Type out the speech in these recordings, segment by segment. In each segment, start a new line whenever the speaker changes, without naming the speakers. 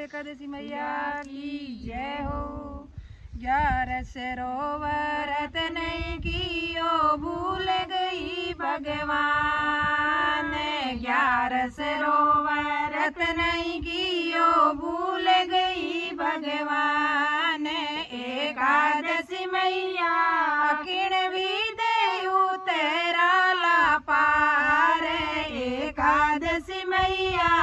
एकादशी मैया की जय हो। 11 सरोवर नहीं कियो भूल गई भगवान। 11 सरोवर नहीं कियो भूल गई भगवान। एकादशी मैया किण भी देऊ तेरा ला पार। एकादशी मैया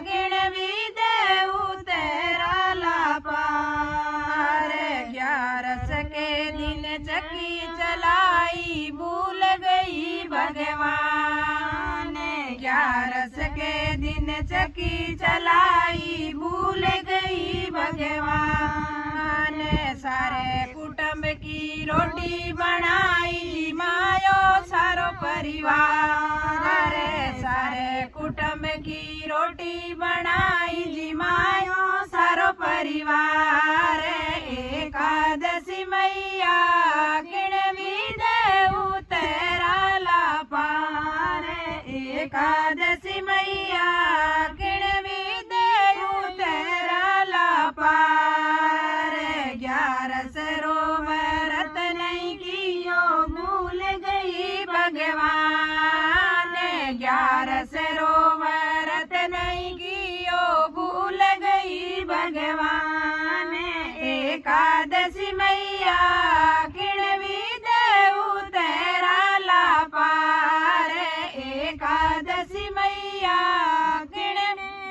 किण भी देऊ तेरा ला पार। 11 के दिन चक्की चलाई भूल गई भगवान। 11 के दिन चक्की चलाई भूल गई भगवान। सारे कुटुंब की रोटी बनाई मायो सारो परिवार। सारे कुटुंब की रोटी बनाई जी मायो सारो परिवार। एकादशी मैया किण भी देऊ तेरा ला पार। एकादशी मैया किण भी देऊ तेरा ला पार। 11 सरोवर नहीं कियो भूल गई भगवान। 11 सरोवर नहीं कियो भूल गई भगवान। एकादशी मैया किण भी देऊ तेरा ला पार। एकादशी मैया किण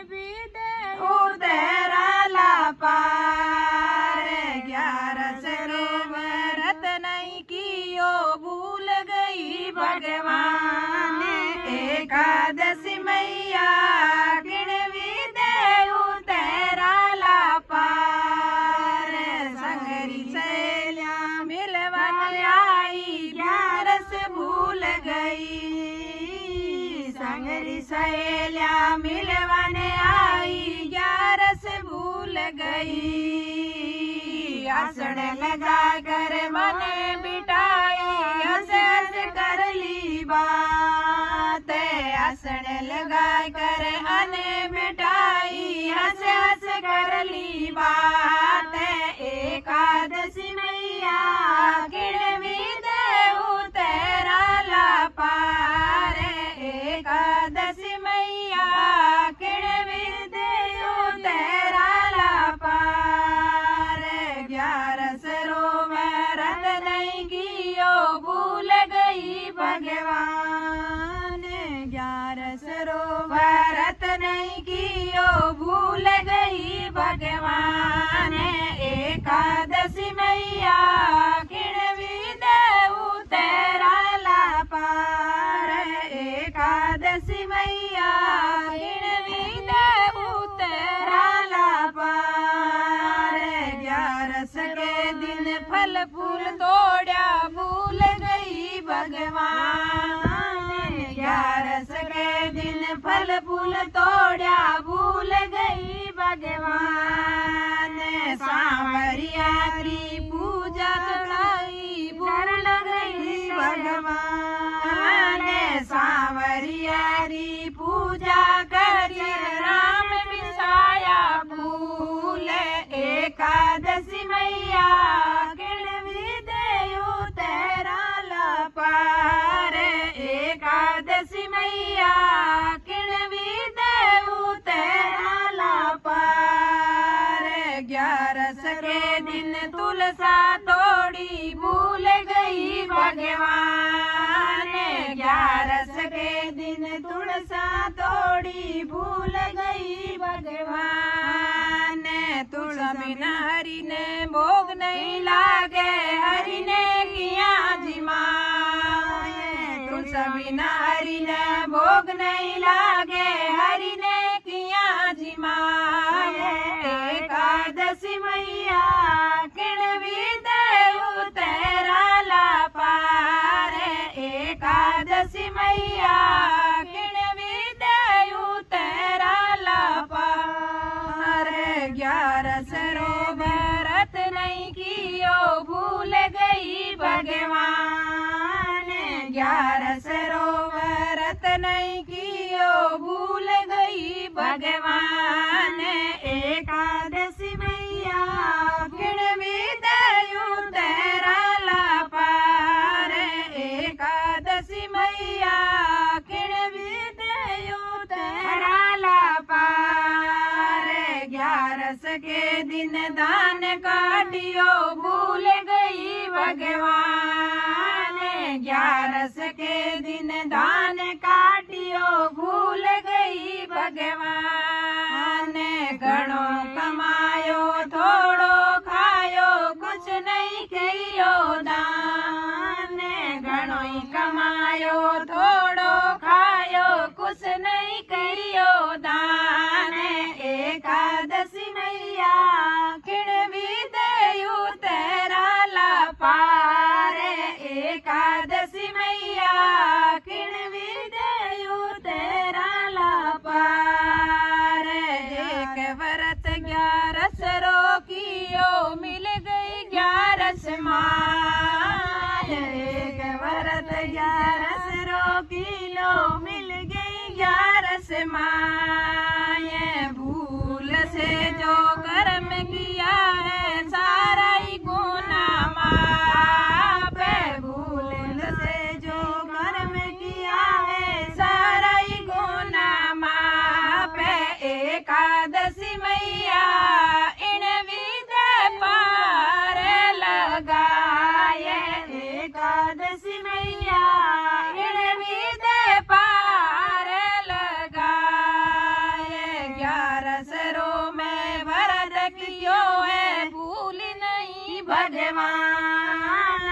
भी देऊ तेरा ला पार। 11 सरोवर नहीं कियो भूल गई भगवान। एकादशी मैया किण भी देऊ तेरा ला पार। संगरी सहेलिया मिलवन आई 11 भूल गई। संगरी सहेलिया मिलवन आई 11 भूल गई। आसन लगा कर मन बिठाई हंस हंस कर ली बात। आसन लगा कर अन बिठाई हंस हंस कर ली बात। एकादशी मैया किण भी देऊ तेरा ला पार। एकादशी मैया किण भी देऊ तेरा ला पार। 11 सरोवर नहीं कियो भूल गई भगवान। 11 सरोवर नहीं कियो भूल गई भगवान। एकादशी मैया किण भी देऊ तेरा ला पार। एकादशी मैया किण भी देऊ तेरा ला पार। 11 के दिन फल फूल तोड़ा भूल गई भगवान। 11 के दिन फल फूल तोड़ा भूल गई भगवान। सांवरिया की पूजा चढ़ाई भूल गई भगवान। सांवरिया की पूजा कर राम बिसाया फूल। एकादशी मैया किण भी देऊ तेरा ला पार। एकादशी मैया किण भी देऊ तेरा ला पार। 11 के दिन तुलसा तोड़ी भूल गई भगवान। 11 के दिन तुलसा तोड़ी भूल गई भगवान। तुलसा बिना हरि ने भोग नहीं लागे हरि ने किया जिमाए। तुलसा बिना हरि ने भोग नहीं लागे हरि ने किया जिमाए। एकादशी मैया किण भी देऊ तेरा ला पार। एकादशी मैया किण भी देऊ तेरा ला पार। 11 सरोवर नहीं कियो भूल गई भगवान। 11 सरोवर नहीं कियो भूल गई भगवान। एका ग्यारस के दिन दान काटियो भूल गई भगवान। ग्यारस के दिन दान काटियो भूल गई भगवान। घणो कमायो थोड़ो खायो कुछ नहीं कहियो दान। घणो ही कमायो थोड़ो खायो कुछ नहीं कहियो दान। एकादशी मैया किण भी देयु तेरा लापार। एकादशी मैया किण भी देयु तेरा लापार। एक व्रत ग्यारस रोकियो मिल गई ग्यारस माय। एक व्रत ग्यारस रोकियो मिल गई ग्यारस माय। भूल से जो कर्म किया है सारा ही गुना माफ। भूल से जो कर्म किया है सारा ही गुना माफ। एकादशी मैया इन विदे पार लगाए। एकादशी मैया इन विदे पार लगाए। ग्यारस रो में व्रत कियो है भूल नहीं भगवान।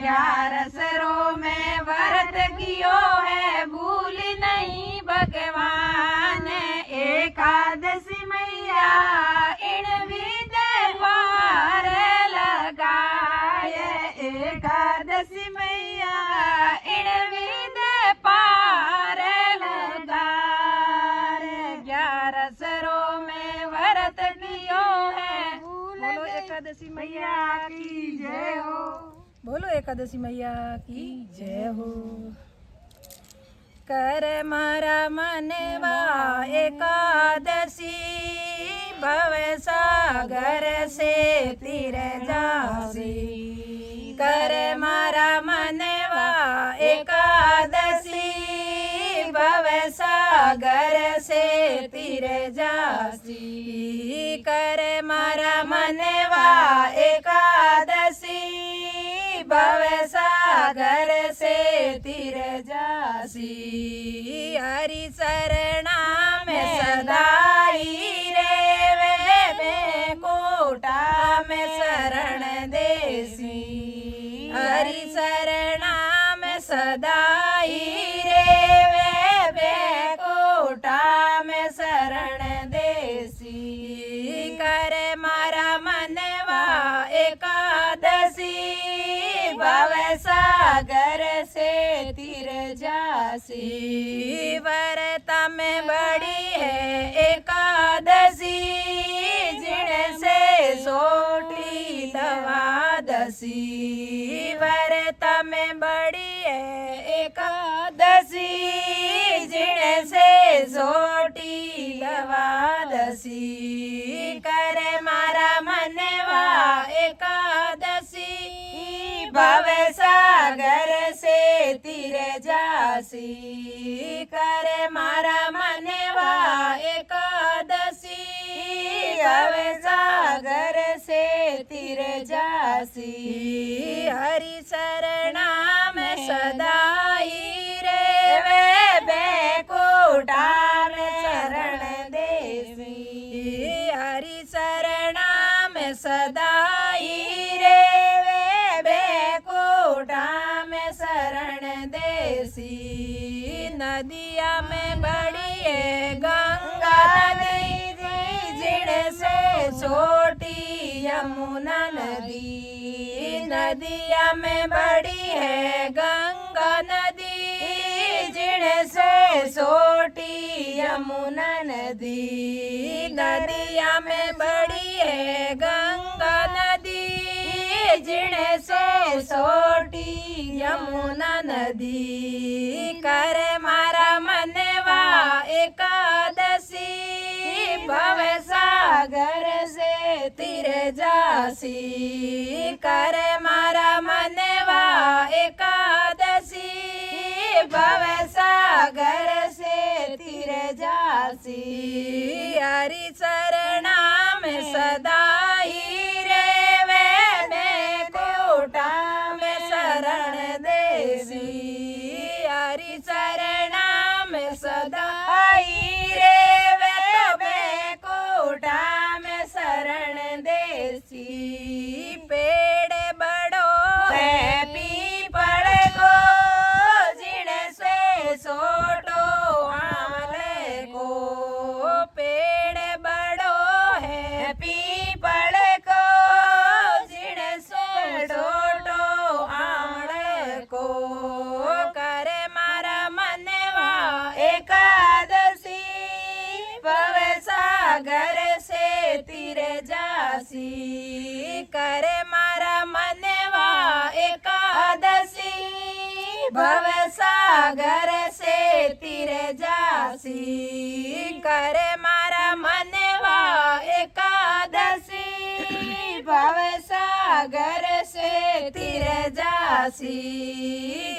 ग्यारस रो में व्रत कियो है भूल नहीं भगवान। एकादशी मैया इन विदे पार लगाए। एकादशी मैया इन विदे पार लगाए। ग्यारस रो में व्रत कियो है। बोलो एकादशी मैया की जय हो।
बोलो एकादशी मैया की जय हो। कर मारा मनवा एकादशी भव सागर से तीर जासी। कर मारा मनवा एकादशी भव सागर से तीर जासी। कर मारा मनवा एकादशी भव सागर से तीर जासी। हरि शरणा में सदाई रे वे कोटा में शरण देसी। हरि शरणा में सदाई रे वे कोटा में शरण देसी। कर मारा मनवा एकादशी भव सागर से तीर जासी। व्रत में बड़ी है एकादशी जिण से सोटी द्वादशी। व्रत में बड़ी है एकादशी जिण से सोटी द्वादशी। कर मारा मनवा एकादशी भव सागर से तीर जासी। कर मारा मनवा एकादशी भव सागर से तीर जासी। हरि शरणा में सदाई रे वे कोटा में शरण देसी। हरि शरणा में सदाई रे कोटा में शरण देसी। नदिया में बड़ी है गंगा नदी जिण से छोटी यमुना नदी। नदिया में बड़ी है गंगा नदी जिण से छोटी यमुना नदी। नदिया में बड़ी है गंगा नदी जिण से छोटी यमुना नदी। कर मारा मनवा एकादशी भव सागर से तीर जासी। कर मारा मनवा एकादशी भव सागर से तीर जासी। हरि शरणा देसी पेड़ बड़ो
है पीपल को जिण से सोटो आले को
पेड़ बड़ो है
पीपल को जिण से सोटो आले को
करे मारा मनवा
एकादशी भव सागर से तीरे जासी
करे मारा मनवा
एकादशी भव सागर से तीरे जासी
करे मारा मनवा
एकादशी भव सागर से तीरे जासी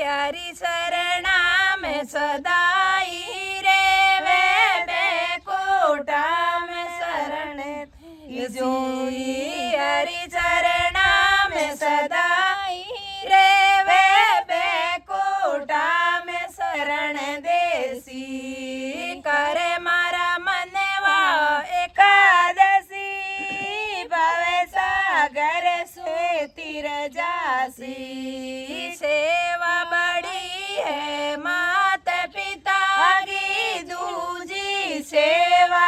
हरि शरणा में सदाई रे
वे बेकोटा में शरण
जोई
हरि चरणा में सदाई रे वे बेकोटा में शरण देसी
करे मारा मनवा
एकादशी भव सागर से तीर जासी
सेवा बड़ी है मात पिता
आगी दूजी सेवा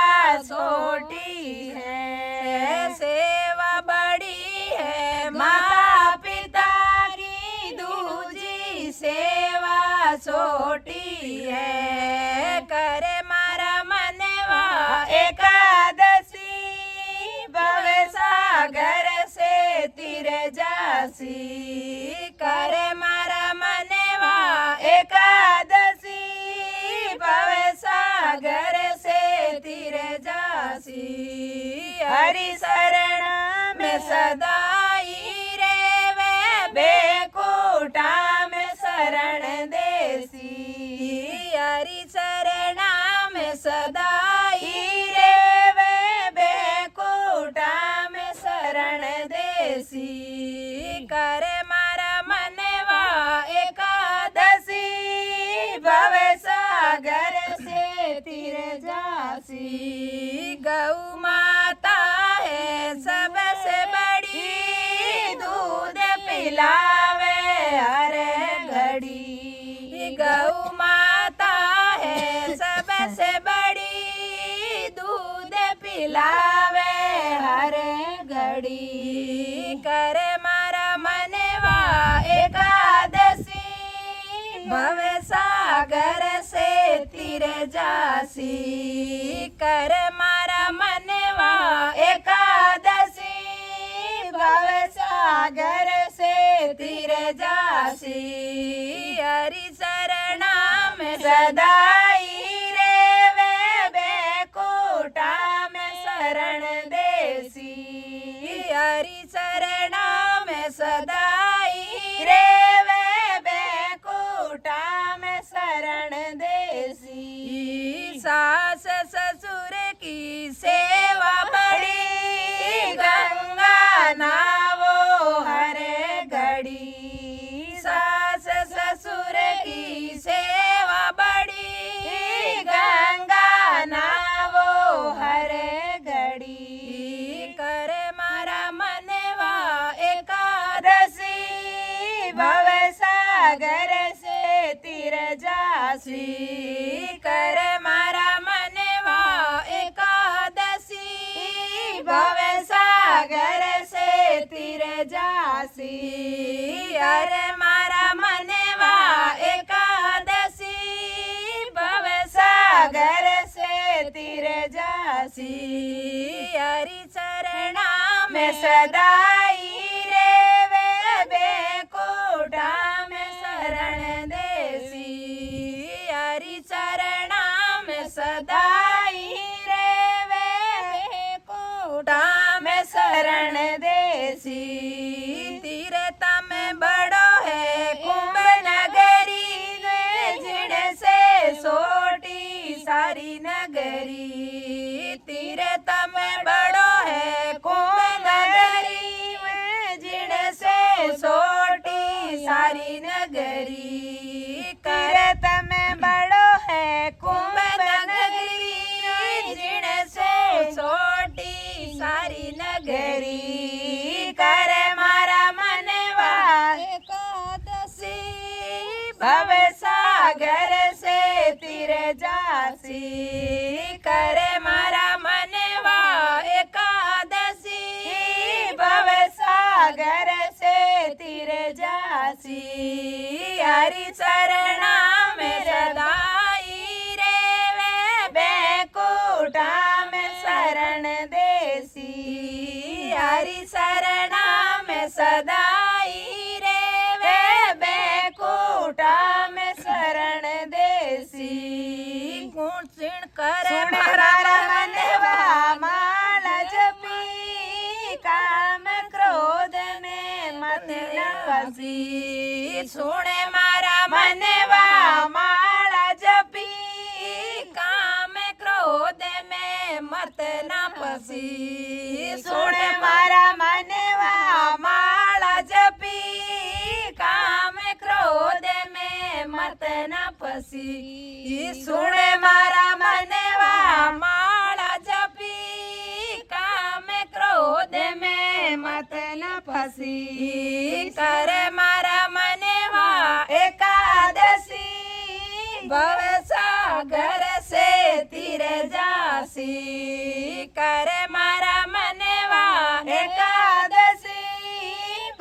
छोटी है
सेवा बड़ी है
माता पिता की दूजी सेवा छोटी है
करे मारा मनवा
एकादशी भव सागर से तीर जासी
करे मारा मनवा
एकादशी भव सागर से तीर जासी हरि शरण में सदाई रे वे बेकोटा में शरण देसी
हरि शरणा में सदाई
रे वे बेकोटा में शरण देसी
करे मारा मनवा
एकादशी भव सागर से तीर जासी
गौ माता है सबसे बड़ी
दूध पिलावे हर घड़ी
गौ माता है सबसे बड़ी दूध
पिलावे हर घड़ी
करे मारा मनवा
एकादशी
भव सागर से तीर जासी कर मारा मनवा
एकादशी भव सागर से तीर जासी
हरि शरणा में
सदाई रे वे बेकोटा में शरण देसी
हरि शरणा में सदाई
रे वे बेकोटा में शरण देसी
सास ससुर की
सेवा बड़ी गंगा नावो हरे घड़ी सास ससुर की सेवा बड़ी गंगा नावो हरे घड़ी
कर मारा मनवा
एकादशी भव सागर से तीर जासी
कर मारा मनवा एकादशी
भव सागर से तीर जासी
कर मारा मनवा एकादशी
भव सागर से तीर जासी
हरि शरणा
में सदाई रे वे बेकोटा में शरण देसी
हरि शरणा में
सदाई रे वे बेकोटा में शरण देसी
तीर्थ में बड़ो है
कुंभ नगरी जिण से सोटी सारी नगरी
तीर्थ में बड़ो है
कुंभ नगरी जिण से सोटी सारी नगरी करत में बड़ो है कुंभ नगरी जिण से सोटी सारी नगरी सागर से तीर जासी हरि शरणा में सदाई रे वे बैकुंठा में शरण देसी हरि शरणा में सदाई रे वे बैकुंठा में शरण देसी गुण सिण करे मारा मनवा माल जपी काम क्रोध में मत न फसी सुने मारा मनवा माल जपी काम क्रोध में मत न फसी सुने मारा मनवा माल जपी काम क्रोध में मत न फसी सुने मारा मनवा माला जपी काम क्रोध में मत न फसी करे मारा मनवा एकादशी भव सागर से तीर जासी करे मारा मनवा एकादशी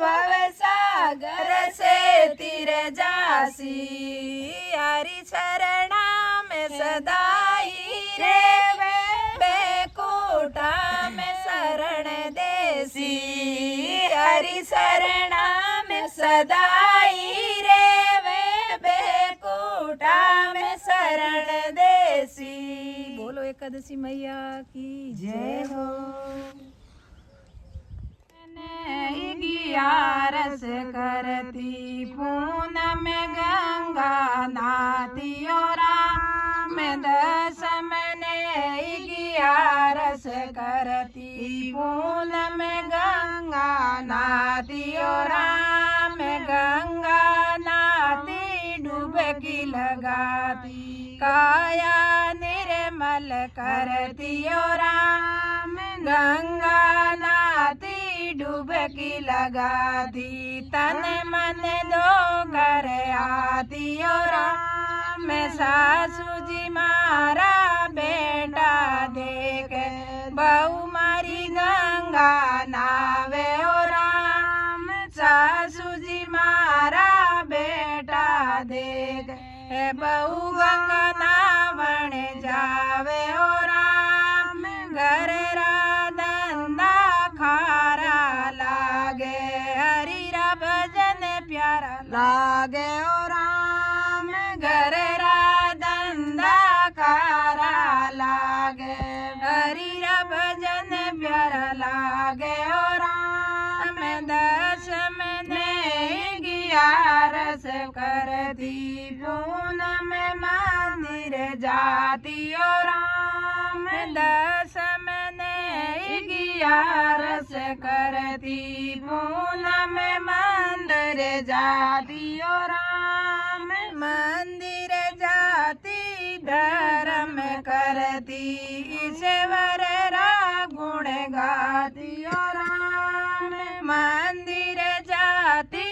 भव सागर से तीर जासी हरि शरणा में सदाई रे वे बैकुंठा में शरण देसी हरि शरणा में सदाई रे वे बैकुंठा में शरण देसी।
बोलो एकादशी मैया की जय हो।
11 करती पूनम गंगा नाती और राम 10 ने 11 करती पूनम गंगा नाती और राम गंगा नाती डुबकी लगाती काया निर्मल करती और राम गंगा नाती डुबकी लगाती तन मन दो घर आती और मैं सासू जी मारा बेटा देख बहू मारी गंगा नावे और राम सासू जी मारा बेटा देख बहू गंगा नावण जावे और राम घर धंधा खारा लागे हरि रा भजन प्यारा लागे और राम घर धंधा खारा लागे हरि रा भजन प्यारा लागे और राम 10 ने 11 करती पूनम मंदिर जाती और राम 10 ने 11 करती पूनम मंदिर जाती और राम मंदिर जाती धर्म करती ईश्वर रा गुण गाती और राम मंदिर जाती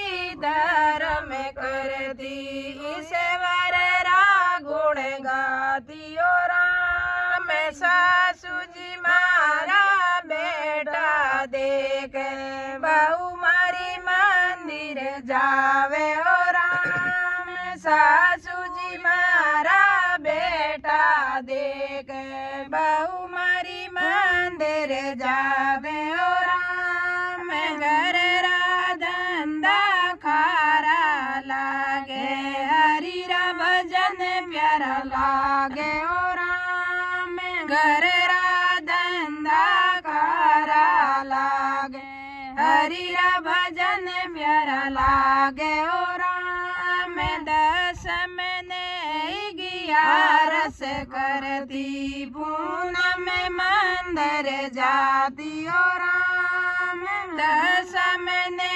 धर्म करती ईश्वर रा गुण गाती और राम सासू जी मारा बेटा देख बहू मारी मंदिर जावे और राम सासू जी मारा बेटा देख बहू मारी मंदिर जावे और राम घर धंधा खारा लागे हरि रा भजन प्यारा लागे और राम घर धंधा खारा लागे हरि रा भजन प्यारा लागे और राम 10 ने 11 करती पूनम मंदिर जाती और राम 10 ने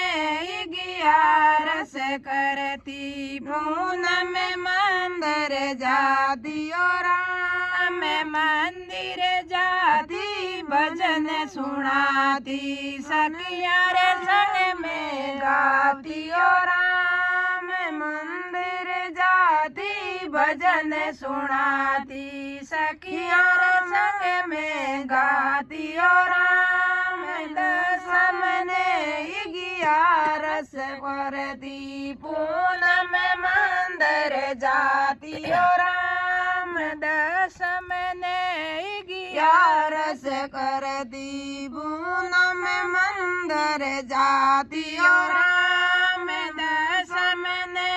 11 करती पूनम मंदिर जाती और राम मंदिर जाती भजन सुनाती सखिया रे संग में गाती और राम मंदिर जाती भजन सुनाती सखिया रे संग में गाती और राम 10 ने रस करती पूनम मंदिर जाती ओ राम दशम ने गिया रस करती पूनम मंदिर जाती ओ राम दशम ने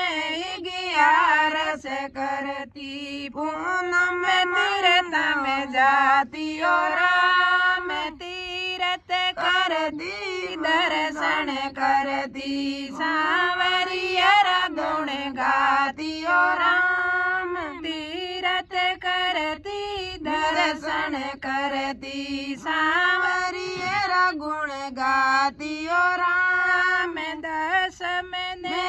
गिया रस करती पूनम तीर्थ में जाती ओ राम तीर्थ करती दर्शन करती सांवरियर गुण गाती ओ राम तीर्थ करती दर्शन करती सांवरियर गुण गाती ओ राम दशम ने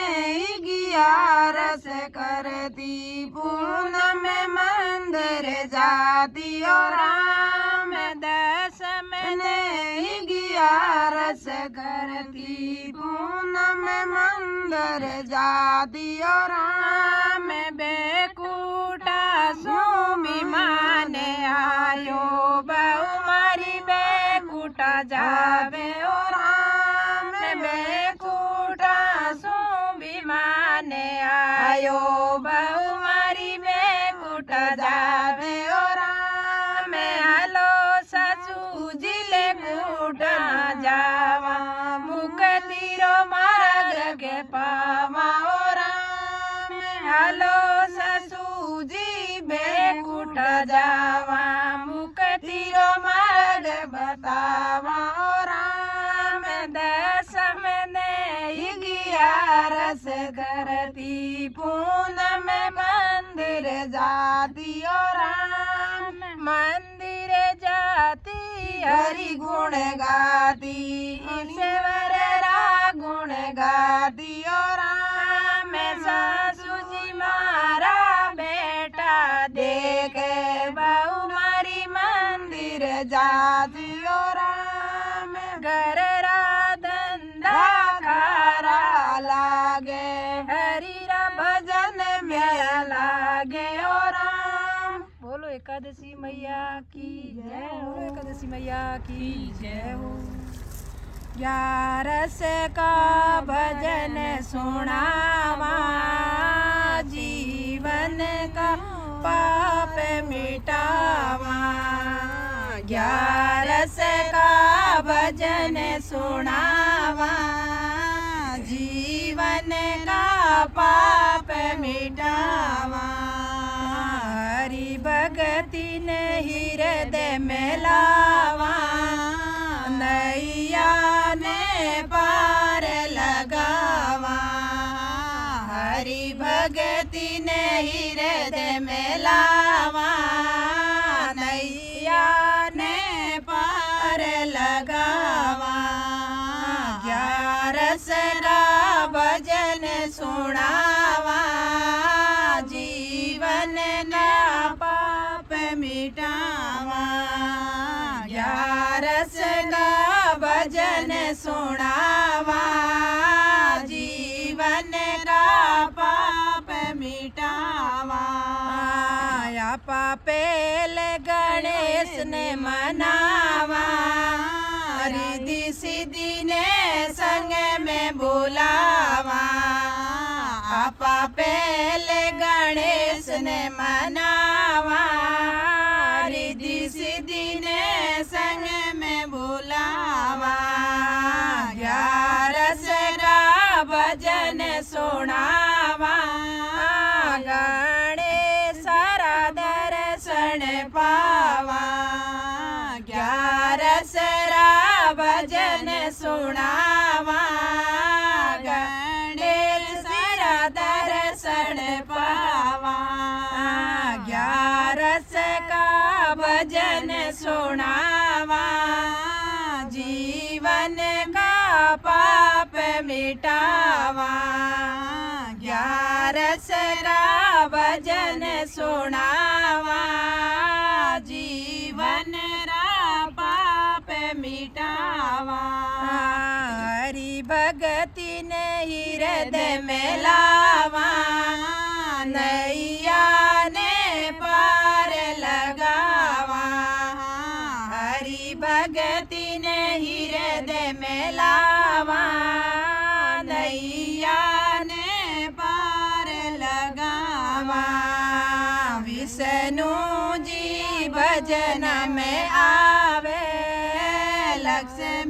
गिया रस करती पूनम मंदिर जाती ओ राम दशम ने गिया रस करती पूनम मंदिर जाती ओ राम बेकूटा सुमी माने आयो बहु मारी बेकूटा जावे ओ राम बेकूटा सुमी माने आयो बहु मारी बेकूटा जावे ओ राम हालो ससु जिले कूटा जावा मुक्तिरो मार्ग के पावा ओ राम हालो ससु जी बेकूट जावा मुक्तिरो मार्ग बतावा ओ राम दशम ने गिया रस करती पूनम मंदिर जाती ओ राम मंदिर जाती हरि गुण गाती ईश्वर रा गुण गाती ओ राम सासू जी मारा बेटा देख बहु मारी मंदिर जाती ओ राम घर रा धंधा खारा लागे हरि रा भजन मेरा लागे ओ राम। बोलो एकादशी मैया की जय हो। बोलो एकादशी मैया की जय हो। ग्यारस का भजन सुनावा जीवन का पाप मिटावा ग्यारस का भजन सुनावा जीवन का पाप मिटावा हरि भगति ने हृदय में लावा नैया ने पार लगावा हरि भगति ने हृदय में लावा नैया ने पार लगावा ग्यारस का भजन सुनावा जीवन का पाप मिटावा ग्यारस का भजन सुनावा जीवन का पाप मिटावा या पापेल गणेश ने मनावा रिद्धि सिद्धि ने संग में बुलावा आपा पहले गणेश ने मनावा रिद्धि सिद्धि ने संग में बुलावा ग्यारस का भजन सुनावा गणेश रा दर्शन पावा ग्यारस रा भजन सुनावा गणेश रा दर्शन पावा ग्यारस का भजन सुनावा जीवन का पाप मिटावा ग्यारस का भजन सुनावा जीवन रा पाप मिटावा हरि भगति ने हृदय में लावा नैया ने पार लगावा हरि भगति ने हृदय में लावा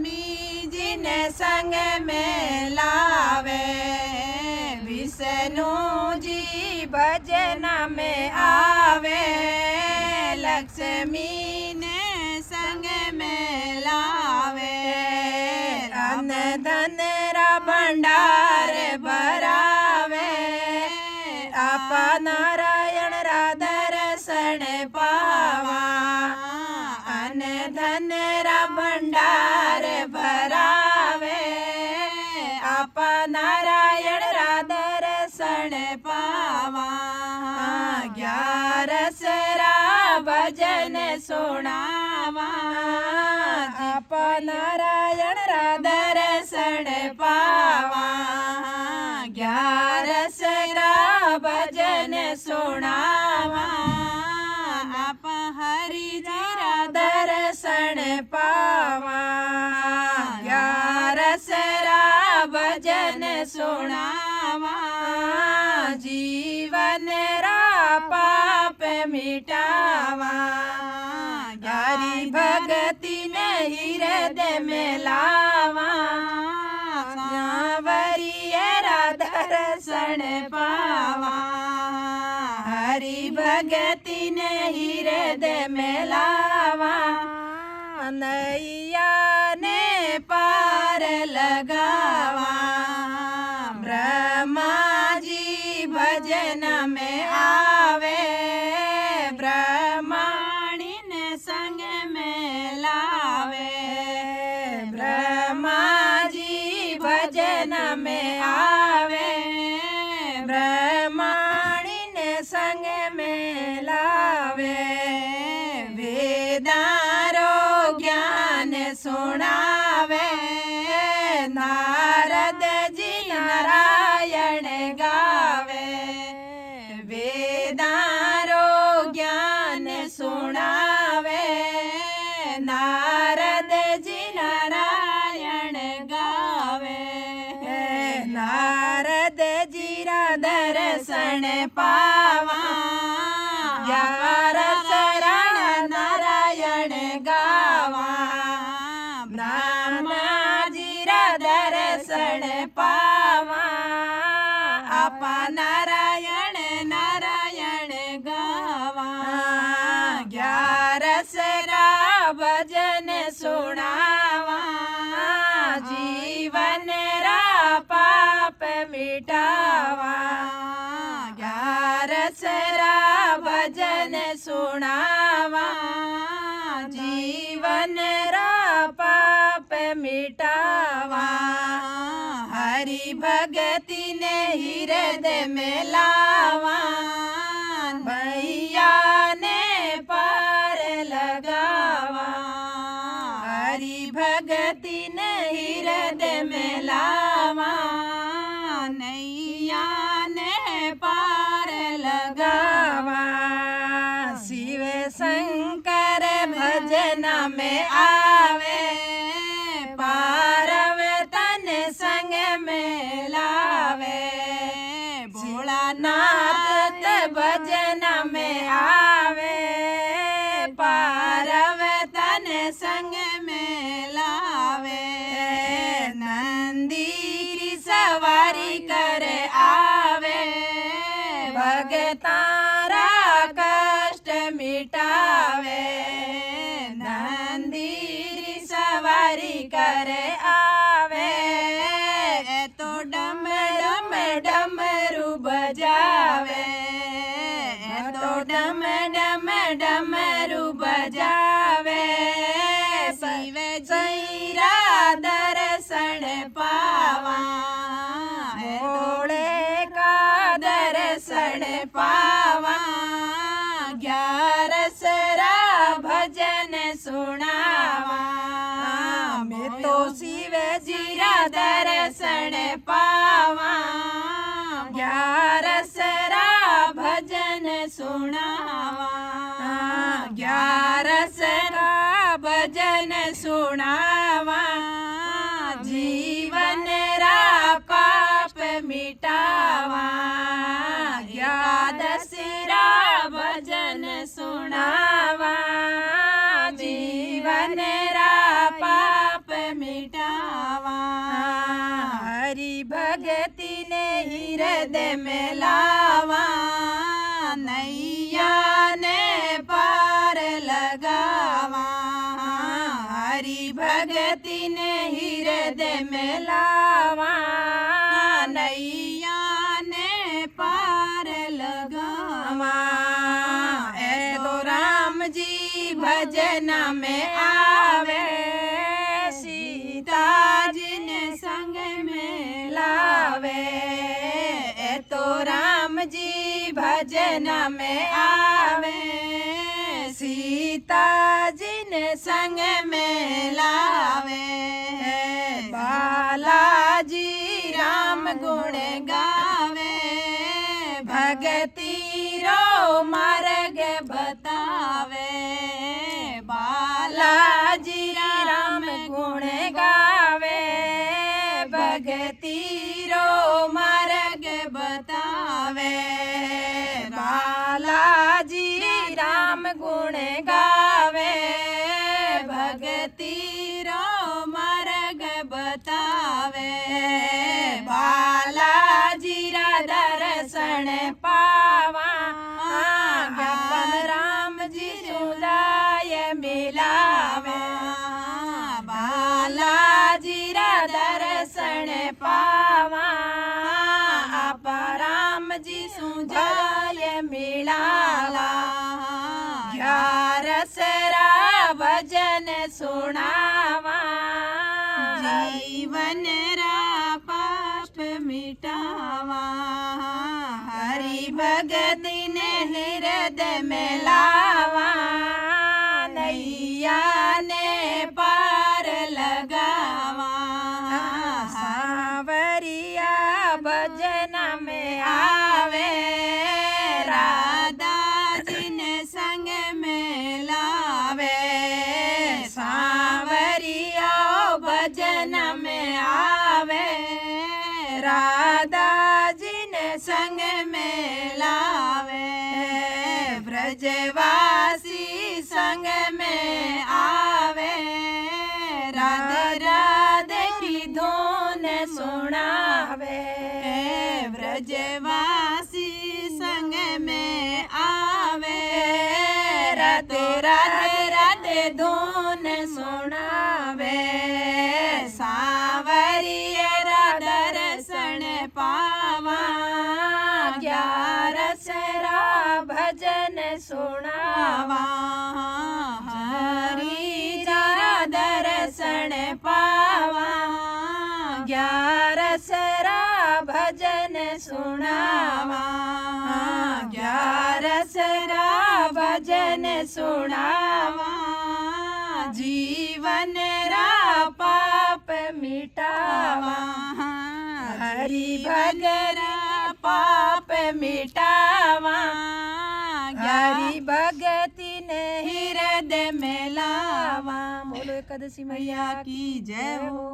स्वामी जी ने संग में लावे, विष्णु जी भजन में आवे, लक्ष्मी ने संग में लावे, अन्न धन रा भंडार भरावे, आपा नारायण रा दर्शन पावा, अन्न धन रा भंडार भरावे, आपा नारायण रा दर्शन पावा, 11 रा भजन सुनावा, आपा नारायण रा दर्शन पावा, 11 रा भजन सुनावा, आप हरि जरा दर्शन पावा, 11 रा भजन सुनावा, जीवन रा पाप मिटावा, हरि भगति ने हृदय में लावा, सांवरिया दर्शन पावा, हरि भगति ने हृदय में लावा, नैया ने पार लगावा, ब्रह्मा जी भजन में आवे, ब्रह्माणी ने संग में लावे, ब्रह्मा जी भजन में आवे, ब्रह्माणी ने संग में लावे, वेदारो ज्ञान सुनावे, नारद जी नारायण गावे, वेदारो ज्ञान सुनावे, नारद जी नारायण गावे, नारद जी रा दर्शन पावा, 11 शरण नारायण गावा, ब्रह्मा जी रा दर्शन पावा, आपा नारायण नारायण गावा, 11 रा भजन सुनावा, जीवन रा पाप मिटावा, 11 रा भजन सुनावा, जीवन रा पाप मिटावा, हरि भगति ने हृदय में लावा, भैया ने पार लगावा, हरि भगति ने हृदय में लावा, नैया ने पार लगावा, शिव शंकर भजन में आवे, पार्वतन संग में लावे, भोलानाथ भजन में आवे, पार्वतन संग में लावे, नंदी की सवारी कर आवे, भगतारा कष्ट मिटावे, नंदी की सवारी कर आवे, तो डम डम डमरू बजावे, तो डम डम डमरू बजावे, शिव जैरा दर्शन पावा, भोले का दर्शन पावा, 11 रा भजन सुनावा, मैं तो शिव जी रा दर्शन पावा, 11 रा भजन सुनावा, 11 रा भजन सुनावा, जीवन रा पाप मिटावा, 11 रा भजन सुनावा, जीवन रा पाप मिटावा। भगती ने हृदय में लावा नैया ने पार लगावा हरि भगती ने हृदय में लावा नैया ने पार लगावा ए तो राम जी भजन में आवे सीता जी ने संग में लावे ए तो राम जी भजन में आवे सीता जी ने संग में लावे बालाजी राम गुण गावे भगती रो मार्ग बतावे बालाजी राम गुण गावे भगती रो मार्ग बतावे बालाजी राम गुण गावे भगती रो मार्ग बतावे बालाजी रा दर्शन पावा ज्ञापन राम जी सुदाय मिलावे बालाजी रा दर्शन पावा आप राम जी सुदाय मिलावा रसरा भजन सुनावा जीवन रा पाप मिटावा हरि भगति ने हृदय में लावा नैया ने पार लगावा सांवरिया भजन में आवे राधा जी ने संग में लावे सांवरिया भजन में आवे राधा जी ने संग में लावे ब्रजवासी संग में आवे राधे राधे की धुन सुनावे ब्रजवासी संग में आवे राधे राधे राधे धुन सुनावे सांवरिया दर्शन पावा ग्यारस रा भजन सुनावा हरि रा दर्शन पावा ग्यारस रा भजन सुनावा ग्यारस रा भजन सुनावा जीवन रा पाप मिटावा हरि भगरा पाप मिटावा हरि भगति ने हृदय में लावा। बोलो एकादशी मैया की जय हो।